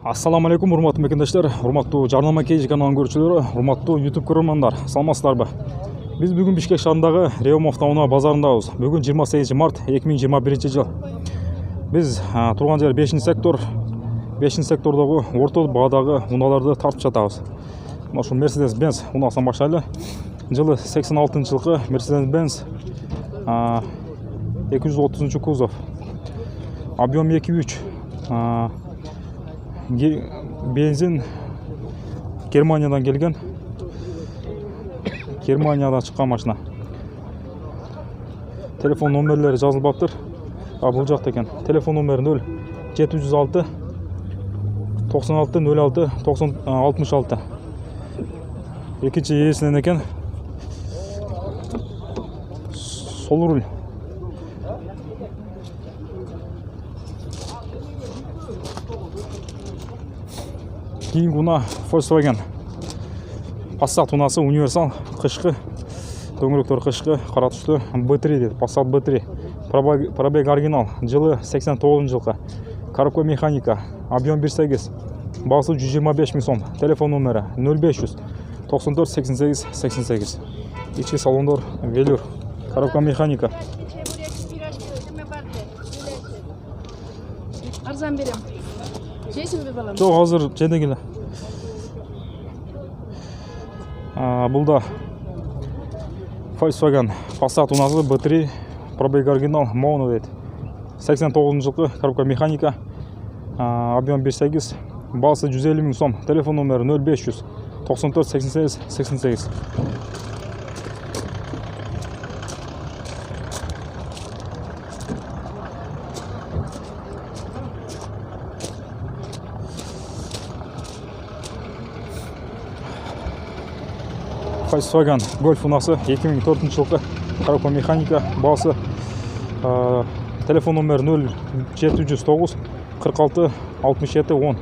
Ассаламу алейкум, урматтуу мекендештер, урматтуу жарнама KG каналынын көрүүчүлөрү, урматтуу YouTube көрөрмандар, саламатсыздарбы? Биз бүгүн Бишкек шаарындагы Реум автоунаа базарындабыз. Бүгүн 28 март 2021 жыл. Биз турган жер 5-сектор. 5-сектордогу орто баадагы унааларды тартып жатабыз. Мына ушул Mercedes-Benz унаасынан баштайлы. Жылы 86-жылкы Mercedes-Benz 230 кузов. Объем 2.3. Бензин Германиядан келген. Германиядан чыккан машина. Телефон номерлери жазылбаптыр. Бул жакта экен. Телефон номери 0706 96 06 66. Экинчи ээсинен экен. Сол руль. Кийинки унаа Volkswagen Passat унаасы универсал, кышкы, дөңгөлөктөр кышкы, кара түстүү, B3 дейт, Passat B3. Пробег оригинал, жылы 89-жылкы. Коробка механика, объем 1.8, баасы 125 000 сом. Телефон номери 0500 94 88 88. Ички салондор велюр, коробка механика. Арзан берем. Жейсиңби балам? Жок, азыр жеде келе. Бул да Volkswagen Passat унаасы B3, пробег оригинал, моно дейт. 89-жылкы, коробка механика, объем 1.8, баасы 150 000 сом. Телефон номери 0500 94 88 88. Volkswagen Golf унаасы 2004-жылкы, коробка механика, баасы телефон номери 0709 46 67 10.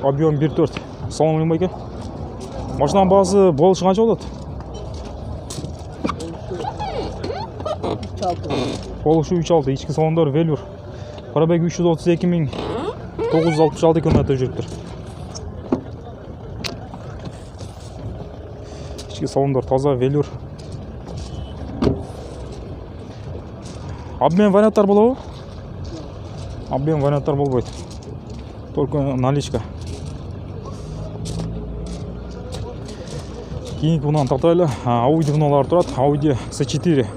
Объем 1.4. Салон эмеке? Машинанын баасы болушу канча болот? Болушу 3.6. Ички салондор велюр. Пробеги 332 966 км жүрүптүр. Ички салондор таза велюр. Обмен варианттар болобу? Обмен варианттар болбойт. Только наличка. Кийинки унааны тартайлы. Audi унаалар турат. Audi S4.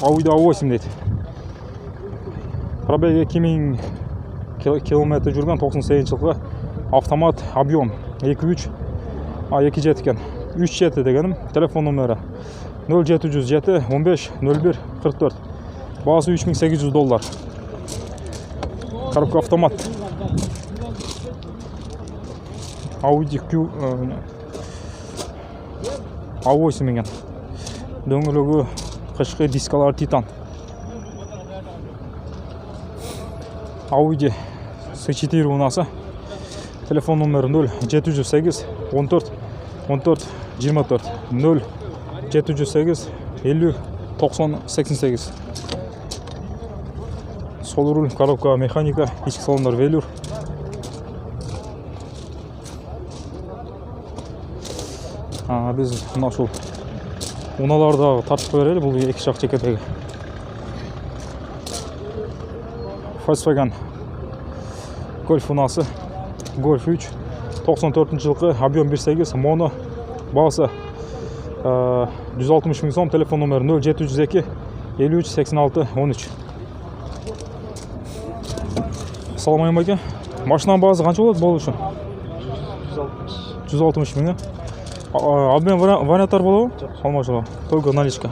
Audi A8 дейт. Пробеги 2000 км жүргөн, 98-жылкы. Автомат, объем 2.3, 2.7 экен. 3.7 дегеним. Телефон номери 0707 15 01 44. Баасы $3800. Коробка автомат. Audi Q A8 менен. Дөңгөлөгү кышкы, дискалар титан. Audi S4 унаасы. Телефон номери 0708 14 14 24 0708 50 90 88. Сол руль, коробка механика, ички салондор велюр. Биз мына ушул унааларды тартып берели, бул эки жак чекедеги. Volkswagen Golf унаасы, Golf 3, 94-жылкы, объем 1.8, моно, баасы 160 000 сом. Телефон номери 0702 53 86 13. Салам алейкум. Машинанын баасы канча болот болушу? 160 000. Обмен варианттар болобу? Алмашыга. Только наличка.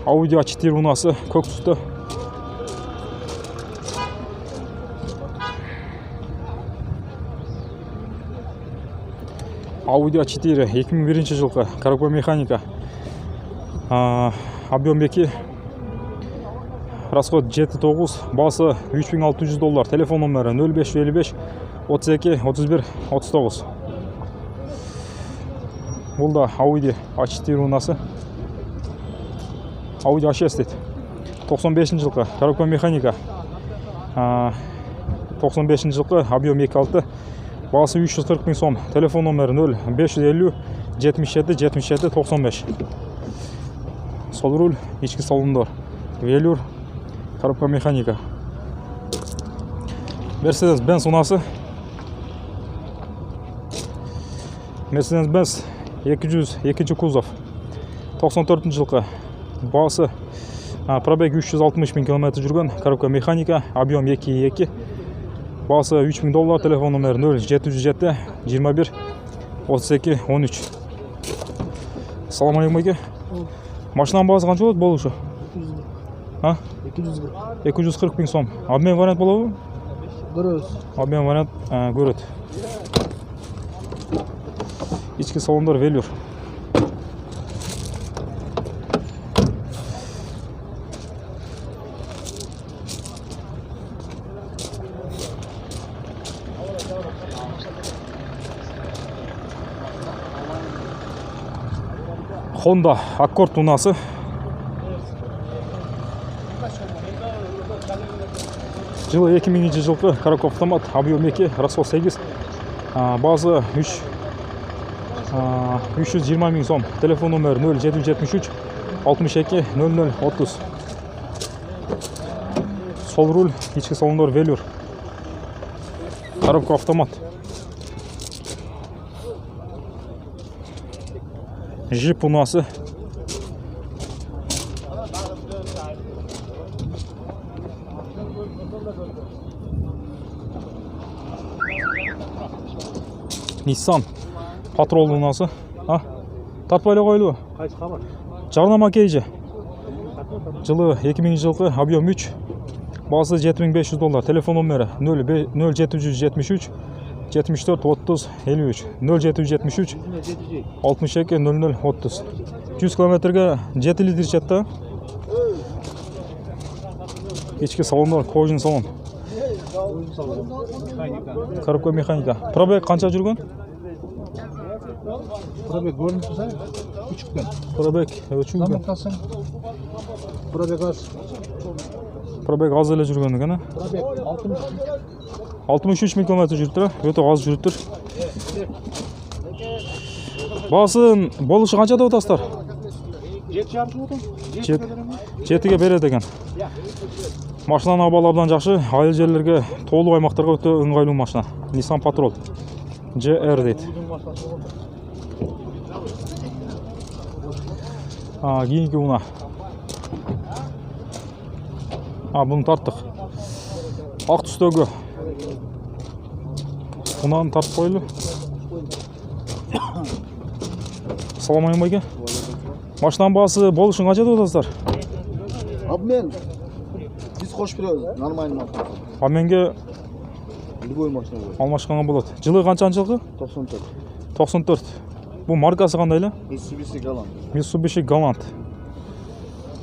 Audi A4 унаасы көк түстө. Audi A4 2001-жылкы, коробка механика. Объем 2, расход 7.9, баасы $3600. Телефон номери 0555 32 31 39. Бұл да Audi A4 унасы. Audi A6 дейді. 95 жылғы коробка механика. 95 жылғы объем 2.6. Бағасы 340 000 сом. Телефон номері 0 550 77 77 95. Сол руль, ішкі салондор. Велюр, коробка механика. Mercedes-Benz унасы. Mercedes-Benz 202 кузов. 94 жылғы. Бағасы пробег 360 000 км жүрген. Коробка механика, объем 2.2. Бағасы $3000. Телефон номері 0 707 21 32 13. Салам алейкум. Машинаның бағасы қанша болады болушы? 240 000 сом. Обмен вариант болады? Дұрыс. Обмен вариант көреді. İçki salonları Velur. Honda Accord унасы. Жылы 2000 жылғы коробка автомат, объем 2, расход 8. Базы 320 000 сом. Телефон номері 0 773 62 00 30. Сол руль, ішкі салондар Велюр. Коробка автомат. Жип унасы. Nissan Patrol унасы. Тартпайлы қойлы. Қайсы қабар? Жарнама кейжі. Жылы 2000 жылғы объем 3. Бағасы $7500. Телефон номері 0 773 74 30 53 0 773 62 00 30. 100 километрге 7 литр жетті. Ішкі салондар, кожин салон. Коробка механика. Пробег қанша жүрген? Пробег көрініп тұрса, үчіктен. Пробег өчүген. Замақтасын. Пробег аз. Пробег аз эле жүргөн экен. Пробег 63 000 км жүрүптүр. Өтө аз жүрүптүр. Баасын болушу канча деп атасыздар? 7-ге берет экен. Машинанын абалардан жакшы, айыл жерлерге, тоолуу аймактарга өтө ыңгайлуу машина. Nissan Patrol GR дейт. Кийинки уна. Буну тарттык. Ак түстөгү. Унаны тартып койлу. Салам алейкум байке. Машинанын баасы болушун канча деп атасыздар? Обмен. Биз кошуп беребиз, нормально. Обменге Любой машина болады. алмашканга болот. Жылы канчанчы жылкы? 94. 94. Бул маркасы кандай эле? Mitsubishi Galant. Mitsubishi Galant.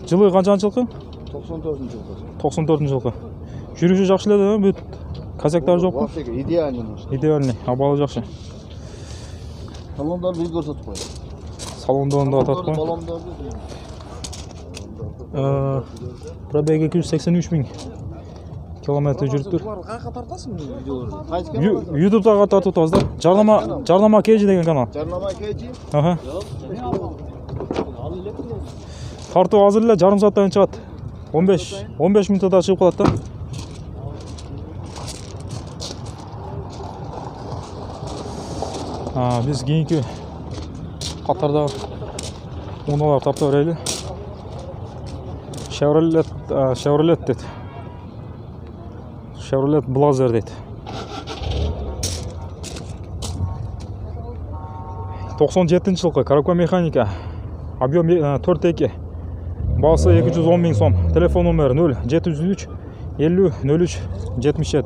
Жылы канчанчы жылкы? 94-жылғы. 94 жылкы. Жүрүшү жакшы эле, бүт косяктары жокпу? Вообще идеальный машина. Идеальный, абалы жакшы. Салондарды көрсөтүп коет. Салондон да атат кой. Пробег 283 000 километр жүрүптүр. Кайка тартасың видеолорду? YouTube'да тартып атабыз да. Жарнама кейжи деген канал. Жарнама кейжи? Тартып азыр эле жарым сааттан чыгат. 15 минутта чыгып калат да. Биз кийинки катарда унаалар тартып берели. Chevrolet дейт. Chevrolet Blazer дейт. 97 жылкы коробка механика. Объем 4.2. Бағасы 210 000 сом. Телефон номері 0 703 50 03 77.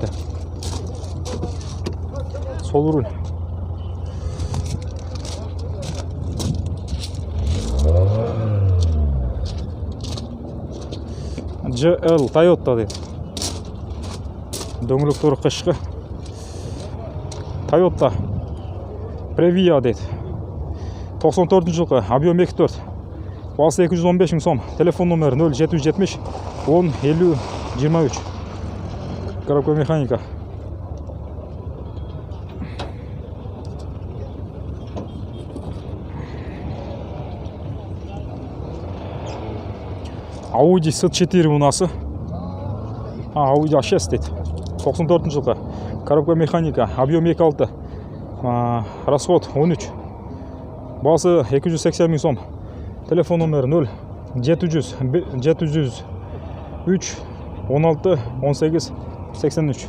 Сол руль. GL Toyota дейді. Дөңгелектері қышқы. Toyota Previa дейді. 94 жылқы, объем 2.4. Басы 215 мың сом. Телефон номері 0770 10 50 23. Коробка механика. Audi S4 мынасы. Audi A6 дейді. 94 жылқы. Коробка механика, объем 2.6. Расход 13. Басы 280 мың сом. Телефон номері 0700 703 16 18 83.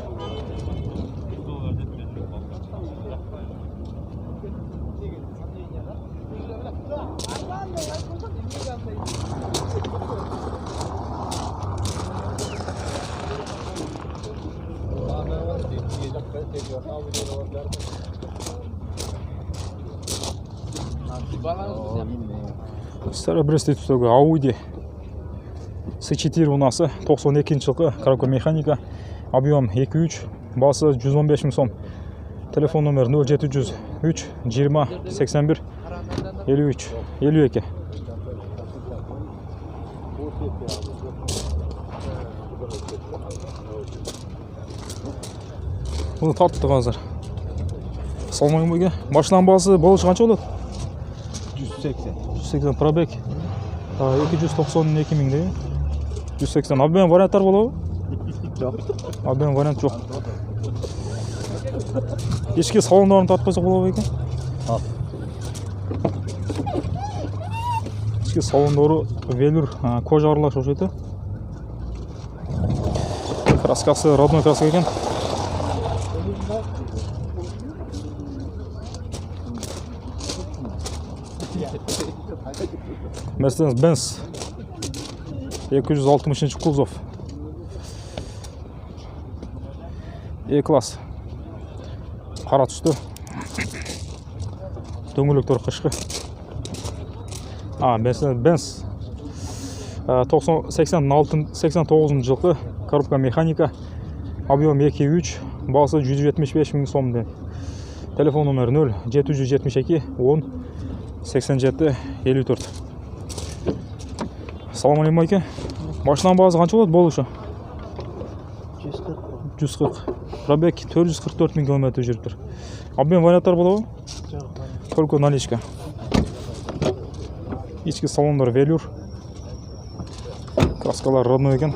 Старобрестный түстегі Audi S4 мынасы 92 жылқы, коробка механика, объем 2.3, басы 115 мың сом. Телефон номері 0703 20 81 53 52. Bunu tarttık hazır. Salmayın bu. Başlan bası balıç kaç olur? 180. 180 пробег. 292 мың değil. 180. Abi ben variantlar болады? Жоқ. Abi ben variant жоқ. Ешке салондарын тартпаса болады екен? Ал. Ешке салондары велюр кожа аралаш осы еті. Краскасы родной краска екен. Mercedes-Benz 260 кузов. E-класс. Қара түсті. Дөңгелектер қышқы. Mercedes-Benz 89 жылқы, коробка механика, объем 2.3, басы 175 мың сом. Телефон номері 0772 10 87 54. Салам алейкум айке. Машинаның бағасы қанша болады болушы? 140. Пробег 444 мың километр жүріп тұр. Обмен варианттар болады ма? Только наличка. Ички салондар велюр. Краскалар родной екен.